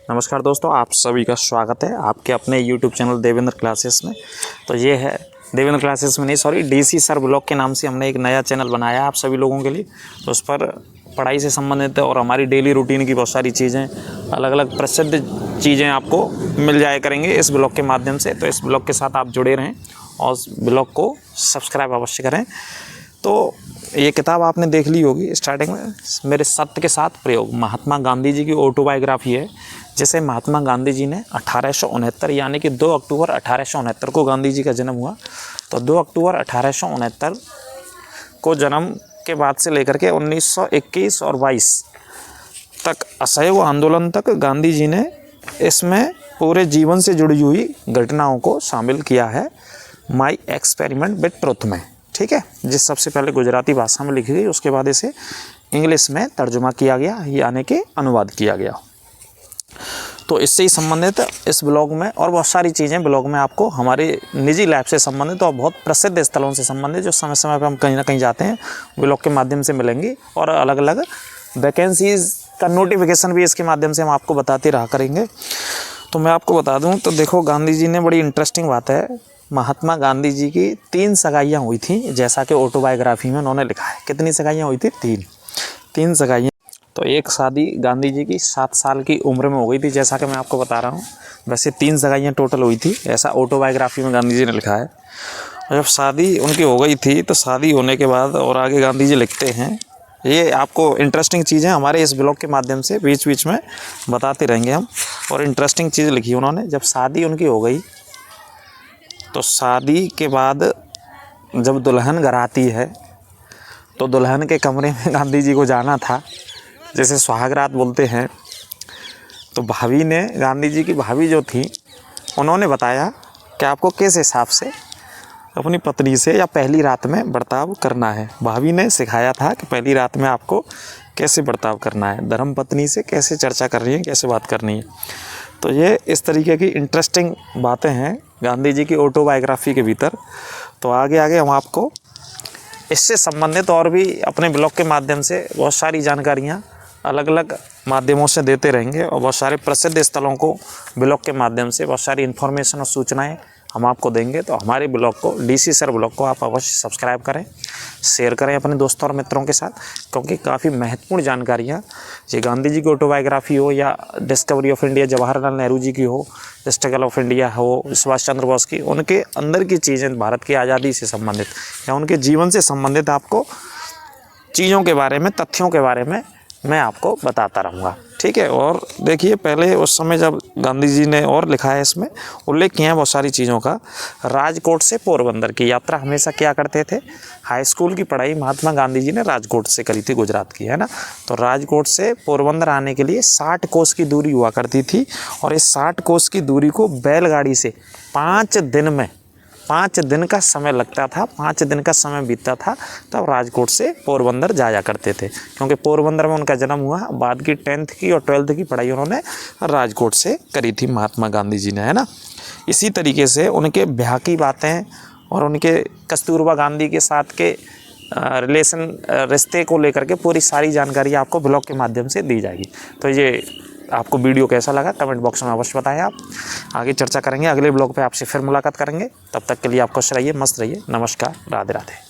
नमस्कार दोस्तों, आप सभी का स्वागत है आपके अपने YouTube चैनल देवेंद्र क्लासेस में। तो ये है देवेंद्र क्लासेस में नहीं सॉरी डीसी सर ब्लॉग के नाम से हमने एक नया चैनल बनाया है आप सभी लोगों के लिए। तो उस पर पढ़ाई से संबंधित और हमारी डेली रूटीन की बहुत सारी चीज़ें, अलग अलग प्रसिद्ध चीज़ें आपको मिल जाया करेंगे इस ब्लॉग के माध्यम से। तो इस ब्लॉग के साथ आप जुड़े रहें और उस ब्लॉग को सब्सक्राइब अवश्य करें। तो ये किताब आपने देख ली होगी स्टार्टिंग में, मेरे सत्य के साथ प्रयोग, महात्मा गांधी जी की ऑटोबायोग्राफी है। जैसे महात्मा गांधी जी ने 1869 यानी कि 2 अक्टूबर 1869 को गांधी जी का जन्म हुआ। तो 2 अक्टूबर 1869 को जन्म के बाद से लेकर के 1921 और 22 तक असहयोग आंदोलन तक गांधी जी ने इसमें पूरे जीवन से जुड़ी हुई घटनाओं को शामिल किया है माई एक्सपेरिमेंट विद ट्रुथ में। ठीक है, जिस सबसे पहले गुजराती भाषा में लिखी गई, उसके बाद इसे इंग्लिश में तर्जुमा किया गया यानी कि अनुवाद किया गया। तो इससे ही संबंधित इस ब्लॉग में और बहुत सारी चीज़ें ब्लॉग में आपको हमारे निजी लाइफ से संबंधित और बहुत प्रसिद्ध स्थलों से संबंधित जो समय समय पर हम कहीं ना कहीं जाते हैं ब्लॉग के माध्यम से मिलेंगी। और अलग अलग वैकेंसीज़ का नोटिफिकेशन भी इसके माध्यम से हम आपको बताते रहा करेंगे। तो मैं आपको बता दूँ तो देखो, गांधी जी ने बड़ी इंटरेस्टिंग बात है, महात्मा गांधी जी की 3 सगाइयाँ हुई थी, जैसा कि ऑटोबायोग्राफी में उन्होंने लिखा है। कितनी सगाइयाँ हुई थी? 3 सगाइयाँ। तो एक शादी गांधी जी की 7 साल की उम्र में हो गई थी, जैसा कि मैं आपको बता रहा हूँ। वैसे 3 सगाइयाँ टोटल हुई थी, ऐसा ऑटोबायोग्राफी में गांधी जी ने लिखा है। और जब शादी उनकी हो गई थी तो शादी होने के बाद और आगे गांधी जी लिखते हैं, ये आपको इंटरेस्टिंग चीज़ें हमारे इस ब्लॉग के माध्यम से बीच बीच में बताते रहेंगे हम। और इंटरेस्टिंग चीज़ लिखी उन्होंने, जब शादी उनकी हो गई तो शादी के बाद जब दुल्हन घर आती है तो दुल्हन के कमरे में गांधी जी को जाना था, जैसे सुहागरात बोलते हैं। तो भाभी ने, गांधी जी की भाभी जो थी, उन्होंने बताया कि आपको किस हिसाब से अपनी पत्नी से या पहली रात में बर्ताव करना है। भाभी ने सिखाया था कि पहली रात में आपको कैसे बर्ताव करना है, धर्म पत्नी से कैसे चर्चा करनी है, कैसे बात करनी है। तो ये इस तरीके की इंटरेस्टिंग बातें हैं गांधी जी की ऑटोबायोग्राफी के भीतर। तो आगे आगे हम आपको इससे संबंधित और भी अपने ब्लॉग के माध्यम से बहुत सारी जानकारियाँ अलग अलग माध्यमों से देते रहेंगे और बहुत सारे प्रसिद्ध स्थलों को ब्लॉग के माध्यम से बहुत सारी इन्फॉर्मेशन और सूचनाएं हम आपको देंगे। तो हमारे ब्लॉग को, डीसी सर ब्लॉग को आप अवश्य सब्सक्राइब करें, शेयर करें अपने दोस्तों और मित्रों के साथ, क्योंकि काफ़ी महत्वपूर्ण जानकारियाँ, ये गांधी जी की ऑटोबायोग्राफी हो या discovery of India Jawaharlal Nehru ji की हो, स्ट्रगल ऑफ इंडिया हो सुभाष चंद्र बोस की, उनके अंदर की चीज़ें, भारत की आज़ादी से संबंधित या उनके जीवन से संबंधित आपको चीज़ों के बारे में, तथ्यों के बारे में मैं आपको बताता रहूँगा। ठीक है। और देखिए, पहले उस समय जब गांधी जी ने और लिखा है, इसमें उल्लेख किया है बहुत सारी चीज़ों का। राजकोट से पोरबंदर की यात्रा हमेशा क्या करते थे? हाई स्कूल की पढ़ाई महात्मा गांधी जी ने राजकोट से करी थी, गुजरात की, है ना। तो राजकोट से पोरबंदर आने के लिए 60 कोस की दूरी हुआ करती थी। और इस 60 कोस की दूरी को बैलगाड़ी से 5 दिन में, 5 दिन का समय लगता था, 5 दिन का समय बीतता था, तब राजकोट से पोरबंदर जाया करते थे। क्योंकि पोरबंदर में उनका जन्म हुआ। बाद की 10th की और 12th की पढ़ाई उन्होंने राजकोट से करी थी महात्मा गांधी जी ने, है ना। इसी तरीके से उनके ब्याह की बातें और उनके कस्तूरबा गांधी के साथ के रिश्ते को लेकर के पूरी सारी जानकारी आपको ब्लॉग के माध्यम से दी जाएगी। तो ये आपको वीडियो कैसा लगा कमेंट बॉक्स में अवश्य बताएं। आप आगे चर्चा करेंगे, अगले ब्लॉग पे आपसे फिर मुलाकात करेंगे। तब तक के लिए आप खुश रहिए, मस्त रहिए। नमस्कार, राधे राधे।